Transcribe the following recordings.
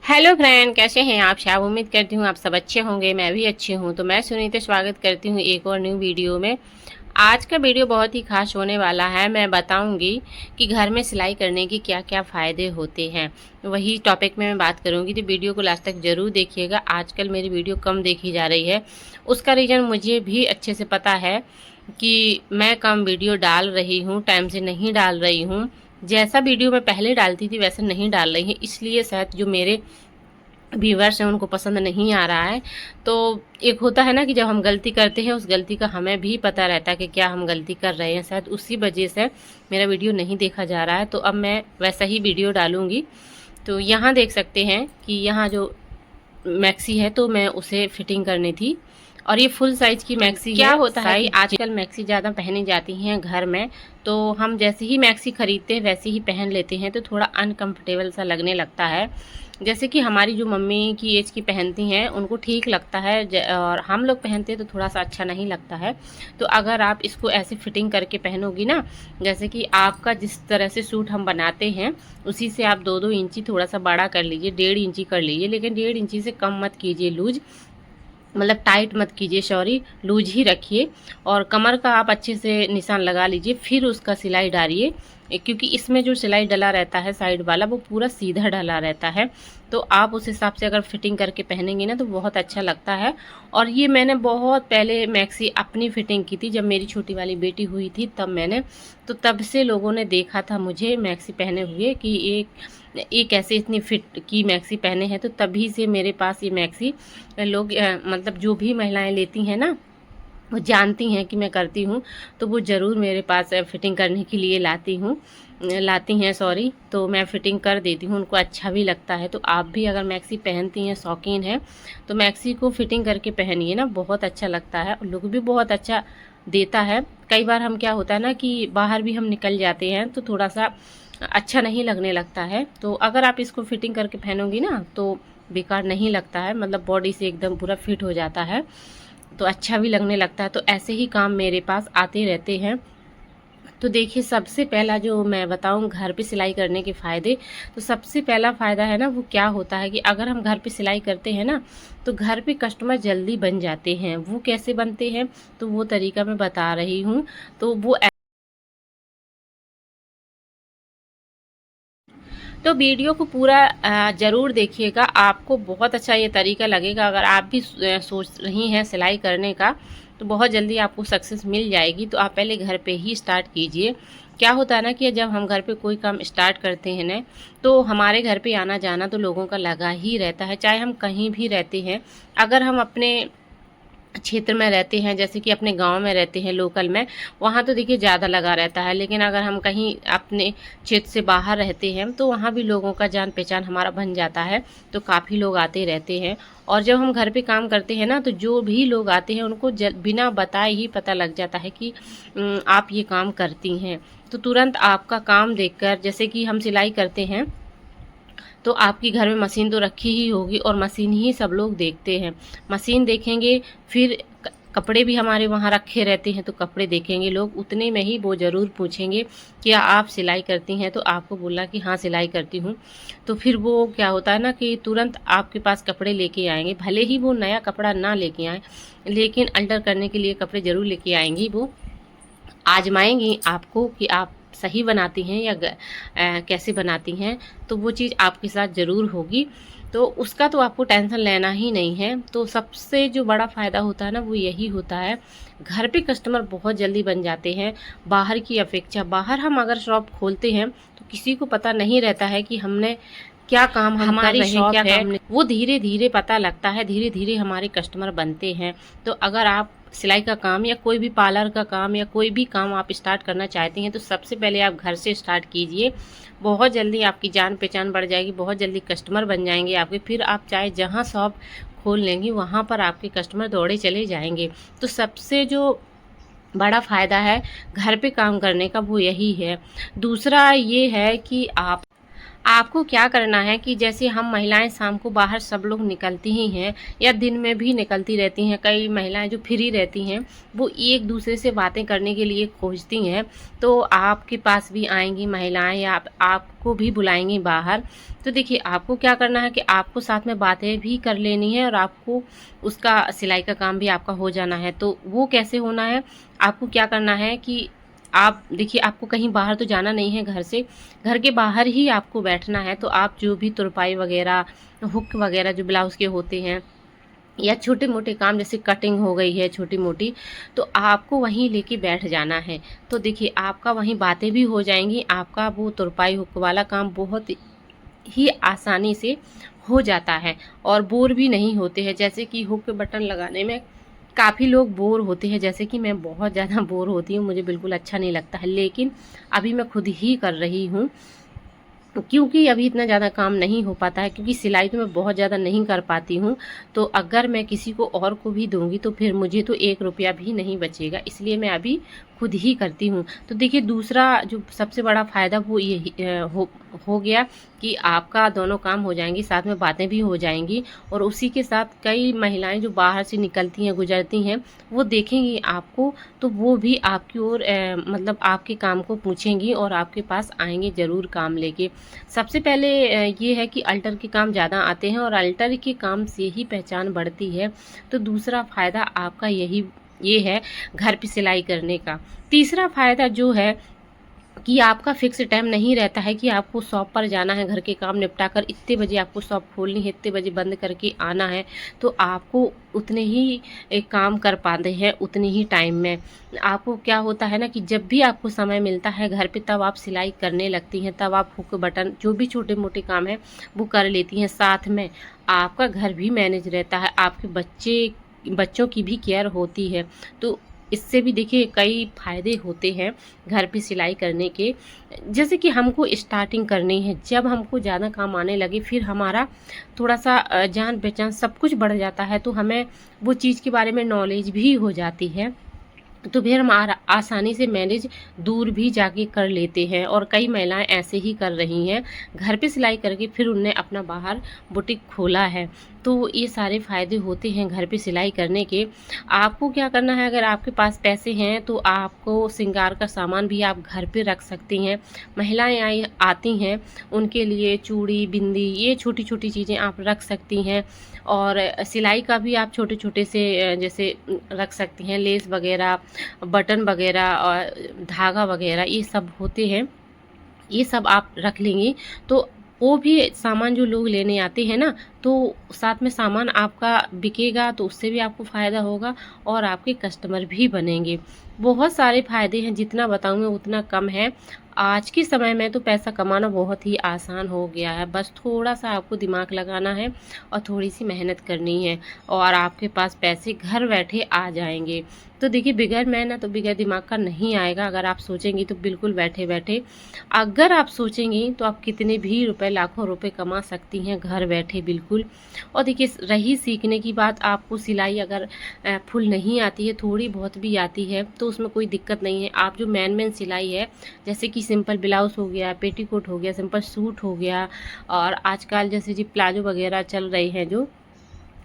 Hello friend, कैसे हैं आप सब। उम्मीद करती हूँ आप सब अच्छे होंगे। मैं भी अच्छी हूँ। तो मैं सुनीता स्वागत करती हूँ एक और न्यू वीडियो में। आज का वीडियो बहुत ही खास होने वाला है। मैं बताऊंगी कि घर में सिलाई करने के क्या क्या फ़ायदे होते हैं, वही टॉपिक में मैं बात करूंगी। तो वीडियो को लास्ट तक ज़रूर देखिएगा। आजकल मेरी वीडियो कम देखी जा रही है, उसका रीज़न मुझे भी अच्छे से पता है कि मैं कम वीडियो डाल रही हूँ, टाइम से नहीं डाल रही हूँ। जैसा वीडियो मैं पहले डालती थी वैसा नहीं डाल रही है, इसलिए शायद जो मेरे व्यूवर्स हैं उनको पसंद नहीं आ रहा है। तो एक होता है ना कि जब हम गलती करते हैं उस गलती का हमें भी पता रहता है कि क्या हम गलती कर रहे हैं, शायद उसी वजह से मेरा वीडियो नहीं देखा जा रहा है। तो अब मैं वैसा ही वीडियो डालूंगी। तो यहाँ देख सकते हैं कि यहाँ जो मैक्सी है तो मैं उसे फिटिंग करनी थी, और ये फुल साइज की मैक्सी है। क्या होता है कि आजकल मैक्सी ज़्यादा पहनी जाती हैं घर में, तो हम जैसे ही मैक्सी खरीदते हैं वैसे ही पहन लेते हैं तो थोड़ा अनकंफर्टेबल सा लगने लगता है। जैसे कि हमारी जो मम्मी की एज की पहनती हैं उनको ठीक लगता है, और हम लोग पहनते हैं तो थोड़ा सा अच्छा नहीं लगता है। तो अगर आप इसको ऐसे फिटिंग करके पहनोगी ना, जैसे कि आपका जिस तरह से सूट हम बनाते हैं उसी से आप 2-2 इंची थोड़ा सा बड़ा कर लीजिए, 1.5 इंची कर लीजिए, लेकिन 1.5 इंची से कम मत कीजिए लूज, मतलब टाइट मत कीजिए, सॉरी, लूज ही रखिए। और कमर का आप अच्छे से निशान लगा लीजिए, फिर उसका सिलाई डालिए, क्योंकि इसमें जो सिलाई डला रहता है साइड वाला वो पूरा सीधा डला रहता है। तो आप उस हिसाब से अगर फिटिंग करके पहनेंगे ना तो बहुत अच्छा लगता है। और ये मैंने बहुत पहले मैक्सी अपनी फिटिंग की थी, जब मेरी छोटी वाली बेटी हुई थी तब मैंने, तो तब से लोगों ने देखा था मुझे मैक्सी पहने हुए कि एक ऐसे इतनी फिट की मैक्सी पहने हैं। तो तभी से मेरे पास ये मैक्सी लोग मतलब जो भी महिलाएं लेती हैं ना वो जानती हैं कि मैं करती हूँ, तो वो ज़रूर मेरे पास फिटिंग करने के लिए लाती हैं, सॉरी। तो मैं फ़िटिंग कर देती हूँ, उनको अच्छा भी लगता है। तो आप भी अगर मैक्सी पहनती हैं, शौकीन हैं, तो मैक्सी को फ़िटिंग करके पहनिए ना, बहुत अच्छा लगता है और लुक भी बहुत अच्छा देता है। कई बार हम क्या होता है ना कि बाहर भी हम निकल जाते हैं तो थोड़ा सा अच्छा नहीं लगने लगता है। तो अगर आप इसको फिटिंग करके पहनोगी ना तो बेकार नहीं लगता है, मतलब बॉडी से एकदम पूरा फिट हो जाता है, तो अच्छा भी लगने लगता है। तो ऐसे ही काम मेरे पास आते रहते हैं। तो देखिए, सबसे पहला जो मैं बताऊं घर पे सिलाई करने के फ़ायदे, तो सबसे पहला फ़ायदा है ना वो क्या होता है कि अगर हम घर पे सिलाई करते हैं ना तो घर पे कस्टमर जल्दी बन जाते हैं। वो कैसे बनते हैं तो वो तरीका मैं बता रही हूँ। तो वो तो वीडियो को पूरा ज़रूर देखिएगा, आपको बहुत अच्छा ये तरीका लगेगा। अगर आप भी सोच रही हैं सिलाई करने का तो बहुत जल्दी आपको सक्सेस मिल जाएगी। तो आप पहले घर पे ही स्टार्ट कीजिए। क्या होता है ना कि जब हम घर पे कोई काम स्टार्ट करते हैं ना तो हमारे घर पे आना जाना तो लोगों का लगा ही रहता है, चाहे हम कहीं भी रहते हैं। अगर हम अपने क्षेत्र में रहते हैं, जैसे कि अपने गांव में रहते हैं लोकल में, वहाँ तो देखिए ज़्यादा लगा रहता है। लेकिन अगर हम कहीं अपने क्षेत्र से बाहर रहते हैं तो वहाँ भी लोगों का जान पहचान हमारा बन जाता है, तो काफ़ी लोग आते रहते हैं। और जब हम घर पे काम करते हैं ना तो जो भी लोग आते हैं उनको बिना बताए ही पता लग जाता है कि आप ये काम करती हैं। तो तुरंत आपका काम देखकर, जैसे कि हम सिलाई करते हैं तो आपकी घर में मशीन तो रखी ही होगी और मशीन ही सब लोग देखते हैं। मशीन देखेंगे, फिर कपड़े भी हमारे वहाँ रखे रहते हैं तो कपड़े देखेंगे लोग, उतने में ही वो ज़रूर पूछेंगे क्या आप सिलाई करती हैं। तो आपको बोला कि हाँ सिलाई करती हूँ, तो फिर वो क्या होता है ना कि तुरंत आपके पास कपड़े लेके आएंगे। भले ही वो नया कपड़ा ना लेके आएँ, लेकिन अल्टर करने के लिए कपड़े ज़रूर लेके आएंगी। वो आजमाएंगी आपको कि आप सही बनाती हैं या कैसे बनाती हैं, तो वो चीज़ आपके साथ ज़रूर होगी। तो उसका तो आपको टेंशन लेना ही नहीं है। तो सबसे जो बड़ा फ़ायदा होता है ना वो यही होता है, घर पे कस्टमर बहुत जल्दी बन जाते हैं बाहर की अपेक्षा। बाहर हम अगर शॉप खोलते हैं तो किसी को पता नहीं रहता है कि हमने क्या काम हम कर रहे हैं, क्या काम नहीं। वो धीरे धीरे पता लगता है, धीरे धीरे हमारे कस्टमर बनते हैं। तो अगर आप सिलाई का काम या कोई भी पार्लर का काम या कोई भी काम आप स्टार्ट करना चाहती हैं तो सबसे पहले आप घर से स्टार्ट कीजिए। बहुत जल्दी आपकी जान पहचान बढ़ जाएगी, बहुत जल्दी कस्टमर बन जाएंगे आपके। फिर आप चाहे जहाँ शॉप खोल लेंगी वहाँ पर आपके कस्टमर दौड़े चले जाएंगे। तो सबसे जो बड़ा फ़ायदा है घर पे काम करने का वो यही है। दूसरा ये है कि आपको क्या करना है कि जैसे हम महिलाएं शाम को बाहर सब लोग निकलती ही हैं या दिन में भी निकलती रहती हैं, कई महिलाएं जो फ्री रहती हैं वो एक दूसरे से बातें करने के लिए खोजती हैं, तो आपके पास भी आएंगी महिलाएं या आपको भी बुलाएंगी बाहर। तो देखिए आपको क्या करना है कि आपको साथ में बातें भी कर लेनी है और आपको उसका सिलाई का काम भी आपका हो जाना है। तो वो कैसे होना है, आपको क्या करना है कि आप देखिए आपको कहीं बाहर तो जाना नहीं है घर से, घर के बाहर ही आपको बैठना है। तो आप जो भी तुरपाई वगैरह, हुक वगैरह जो ब्लाउज़ के होते हैं या छोटे मोटे काम जैसे कटिंग हो गई है छोटी मोटी, तो आपको वहीं लेके बैठ जाना है। तो देखिए आपका वहीं बातें भी हो जाएंगी, आपका वो तुरपाई हुक वाला काम बहुत ही आसानी से हो जाता है और बोर भी नहीं होते हैं। जैसे कि हुक पे बटन लगाने में काफ़ी लोग बोर होते हैं, जैसे कि मैं बहुत ज़्यादा बोर होती हूँ, मुझे बिल्कुल अच्छा नहीं लगता है, लेकिन अभी मैं खुद ही कर रही हूँ क्योंकि अभी इतना ज़्यादा काम नहीं हो पाता है, क्योंकि सिलाई तो मैं बहुत ज़्यादा नहीं कर पाती हूँ। तो अगर मैं किसी को और को भी दूंगी तो फिर मुझे तो 1 रुपया भी नहीं बचेगा, इसलिए मैं अभी खुद ही करती हूँ। तो देखिए दूसरा जो सबसे बड़ा फ़ायदा वो ये हो गया कि आपका दोनों काम हो जाएंगी, साथ में बातें भी हो जाएंगी और उसी के साथ कई महिलाएं जो बाहर से निकलती हैं गुजरती हैं वो देखेंगी आपको, तो वो भी आपकी ओर मतलब आपके काम को पूछेंगी और आपके पास आएंगे ज़रूर काम लेके। सबसे पहले ये है कि अल्टर के काम ज़्यादा आते हैं और अल्टर के काम से ही पहचान बढ़ती है। तो दूसरा फ़ायदा आपका ये है घर पे सिलाई करने का। तीसरा फ़ायदा जो है कि आपका फिक्स टाइम नहीं रहता है कि आपको शॉप पर जाना है, घर के काम निपटा कर इतने बजे आपको शॉप खोलनी है, इतने बजे बंद करके आना है। तो आपको उतने ही काम कर पाते हैं उतने ही टाइम में। आपको क्या होता है ना कि जब भी आपको समय मिलता है घर पे तब आप सिलाई करने लगती हैं, तब आप हुक बटन जो भी छोटे मोटे काम है वो कर लेती हैं। साथ में आपका घर भी मैनेज रहता है, आपके बच्चों की भी केयर होती है। तो इससे भी देखिए कई फ़ायदे होते हैं घर पे सिलाई करने के। जैसे कि हमको स्टार्टिंग करनी है, जब हमको ज़्यादा काम आने लगे फिर हमारा थोड़ा सा जान पहचान सब कुछ बढ़ जाता है, तो हमें वो चीज़ के बारे में नॉलेज भी हो जाती है। तो फिर हम आसानी से मैनेज दूर भी जाके कर लेते हैं और कई महिलाएं ऐसे ही कर रही हैं, घर पे सिलाई करके फिर उनने अपना बाहर बुटीक खोला है। तो ये सारे फ़ायदे होते हैं घर पे सिलाई करने के। आपको क्या करना है, अगर आपके पास पैसे हैं तो आपको श्रृंगार का सामान भी आप घर पे रख सकती हैं। महिलाएं आती हैं उनके लिए चूड़ी बिंदी ये छोटी छोटी चीज़ें आप रख सकती हैं और सिलाई का भी आप छोटे छोटे से जैसे रख सकती हैं, लेस वगैरह, बटन वगैरह और धागा वगैरह ये सब होते हैं, ये सब आप रख लेंगी। तो वो भी सामान जो लोग लेने आते हैं ना, तो साथ में सामान आपका बिकेगा तो उससे भी आपको फ़ायदा होगा और आपके कस्टमर भी बनेंगे। बहुत सारे फ़ायदे हैं, जितना बताऊँ मैं उतना कम है। आज के समय में तो पैसा कमाना बहुत ही आसान हो गया है, बस थोड़ा सा आपको दिमाग लगाना है और थोड़ी सी मेहनत करनी है और आपके पास पैसे घर बैठे आ जाएंगे। तो देखिए बगैर मेहनत तो बगैर दिमाग का नहीं आएगा। अगर आप सोचेंगी तो बिल्कुल बैठे बैठे, अगर आप सोचेंगी तो आप कितने भी रुपए, लाखों रुपए कमा सकती हैं घर बैठे बिल्कुल। और देखिए रही सीखने की बात, आपको सिलाई अगर फुल नहीं आती है, थोड़ी बहुत भी आती है तो उसमें कोई दिक्कत नहीं है। आप जो मेन सिलाई है जैसे कि सिंपल ब्लाउज़ हो गया, पेटीकोट हो गया, सिंपल सूट हो गया और आजकल जैसे जी प्लाजो वगैरह चल रहे हैं जो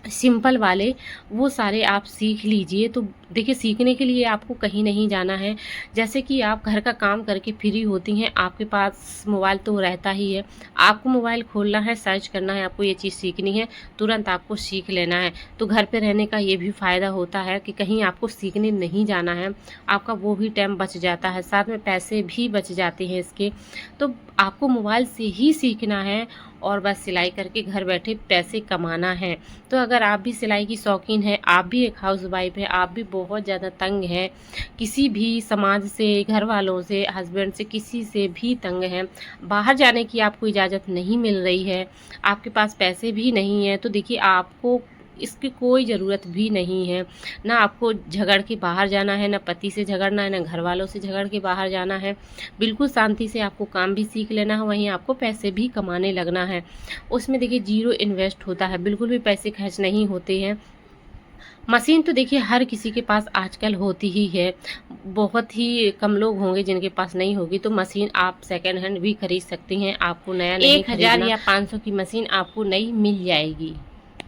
सिंपल वाले, वो सारे आप सीख लीजिए। तो देखिए सीखने के लिए आपको कहीं नहीं जाना है। जैसे कि आप घर का काम करके फ्री होती हैं, आपके पास मोबाइल तो रहता ही है, आपको मोबाइल खोलना है, सर्च करना है, आपको ये चीज़ सीखनी है, तुरंत आपको सीख लेना है। तो घर पे रहने का ये भी फ़ायदा होता है कि कहीं आपको सीखने नहीं जाना है, आपका वो भी टाइम बच जाता है, साथ में पैसे भी बच जाते हैं इसके। तो आपको मोबाइल से ही सीखना है और बस सिलाई करके घर बैठे पैसे कमाना है। तो अगर आप भी सिलाई की शौकीन हैं, आप भी एक हाउस वाइफ है, आप भी बहुत ज़्यादा तंग हैं किसी भी समाज से, घर वालों से, हस्बैंड से, किसी से भी तंग हैं, बाहर जाने की आपको इजाज़त नहीं मिल रही है, आपके पास पैसे भी नहीं हैं, तो देखिए आपको इसकी कोई ज़रूरत भी नहीं है। ना आपको झगड़ के बाहर जाना है, ना पति से झगड़ना है, ना घर वालों से झगड़ के बाहर जाना है। बिल्कुल शांति से आपको काम भी सीख लेना है, वहीं आपको पैसे भी कमाने लगना है। उसमें देखिए ज़ीरो इन्वेस्ट होता है, बिल्कुल भी पैसे खर्च नहीं होते हैं। मशीन तो देखिए हर किसी के पास आजकल होती ही है, बहुत ही कम लोग होंगे जिनके पास नहीं होगी। तो मशीन आप सेकंड हैंड भी खरीद सकती हैं, आपको नया नहीं खरीदना। 1000 या 500 की मशीन आपको नई मिल जाएगी।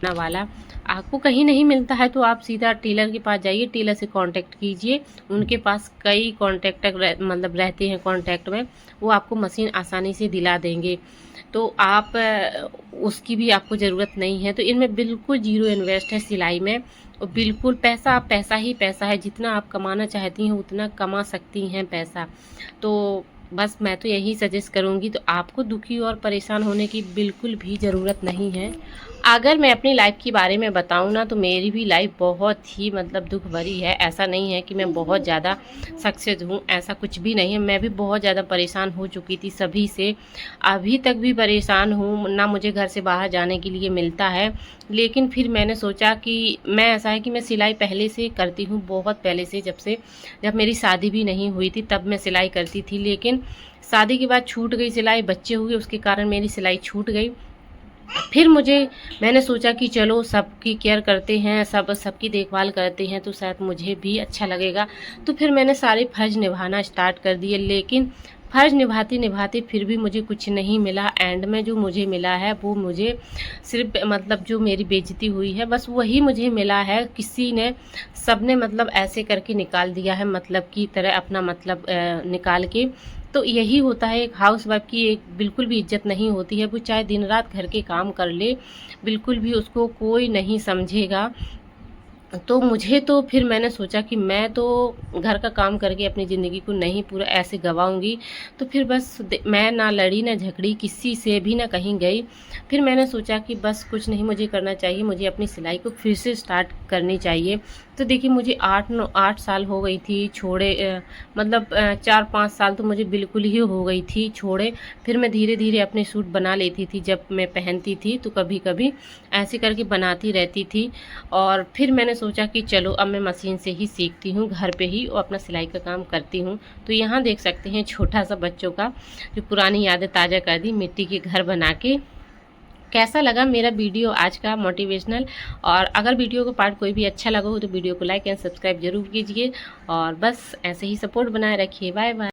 ना वाला आपको कहीं नहीं मिलता है तो आप सीधा टेलर के पास जाइए, टेलर से कांटेक्ट कीजिए। उनके पास कई कांटेक्ट मतलब रहते हैं कांटेक्ट में, वो आपको मशीन आसानी से दिला देंगे। तो आप उसकी भी आपको ज़रूरत नहीं है। तो इनमें बिल्कुल जीरो इन्वेस्ट है सिलाई में, और बिल्कुल पैसा ही पैसा है। जितना आप कमाना चाहती हैं उतना कमा सकती हैं पैसा। तो बस मैं तो यही सजेस्ट करूँगी। तो आपको दुखी और परेशान होने की बिल्कुल भी ज़रूरत नहीं है। अगर मैं अपनी लाइफ के बारे में बताऊँ ना, तो मेरी भी लाइफ बहुत ही मतलब दुख भरी है। ऐसा नहीं है कि मैं बहुत ज़्यादा सक्सेस हूँ, ऐसा कुछ भी नहीं है। मैं भी बहुत ज़्यादा परेशान हो चुकी थी सभी से, अभी तक भी परेशान हूँ। ना मुझे घर से बाहर जाने के लिए मिलता है, लेकिन फिर मैंने सोचा कि मैं ऐसा है कि मैं सिलाई पहले से करती हूँ, बहुत पहले से, जब मेरी शादी भी नहीं हुई थी तब मैं सिलाई करती थी। लेकिन शादी के बाद छूट गई सिलाई, बच्चे हुए उसके कारण मेरी सिलाई छूट गई। फिर मैंने सोचा कि चलो सबकी केयर करते हैं, सबकी देखभाल करते हैं तो शायद मुझे भी अच्छा लगेगा। तो फिर मैंने सारे फ़र्ज़ निभाना स्टार्ट कर दिए। लेकिन फ़र्ज़ निभाते निभाते फिर भी मुझे कुछ नहीं मिला। एंड में जो मुझे मिला है वो मुझे सिर्फ मतलब जो मेरी बेइज्जती हुई है बस वही मुझे मिला है। सबने मतलब ऐसे करके निकाल दिया है, मतलब की तरह अपना मतलब निकाल के। तो यही होता है, एक हाउसवाइफ की एक बिल्कुल भी इज्जत नहीं होती है। वो चाहे दिन रात घर के काम कर ले, बिल्कुल भी उसको कोई नहीं समझेगा। तो मुझे तो फिर मैंने सोचा कि मैं तो घर का काम करके अपनी ज़िंदगी को नहीं पूरा ऐसे गंवाऊँगी। तो फिर बस मैं ना लड़ी ना झगड़ी, किसी से भी ना कहीं गई। फिर मैंने सोचा कि बस कुछ नहीं मुझे करना चाहिए, मुझे अपनी सिलाई को फिर से स्टार्ट करनी चाहिए। तो देखिए मुझे 8 साल हो गई थी छोड़े, मतलब 4-5 साल तो मुझे बिल्कुल ही हो गई थी छोड़े। फिर मैं धीरे धीरे अपने सूट बना लेती थी, जब मैं पहनती थी तो कभी कभी ऐसे करके बनाती रहती थी। और फिर मैंने सोचा कि चलो अब मैं मशीन से ही सीखती हूँ, घर पे ही और अपना सिलाई का काम करती हूँ। तो यहाँ देख सकते हैं छोटा सा बच्चों का जो पुरानी यादें ताज़ा कर दी, मिट्टी के घर बना के। कैसा लगा मेरा वीडियो आज का मोटिवेशनल? और अगर वीडियो का पार्ट कोई भी अच्छा लगा हो तो वीडियो को लाइक एंड सब्सक्राइब जरूर कीजिए। और बस ऐसे ही सपोर्ट बनाए रखिए। Bye bye.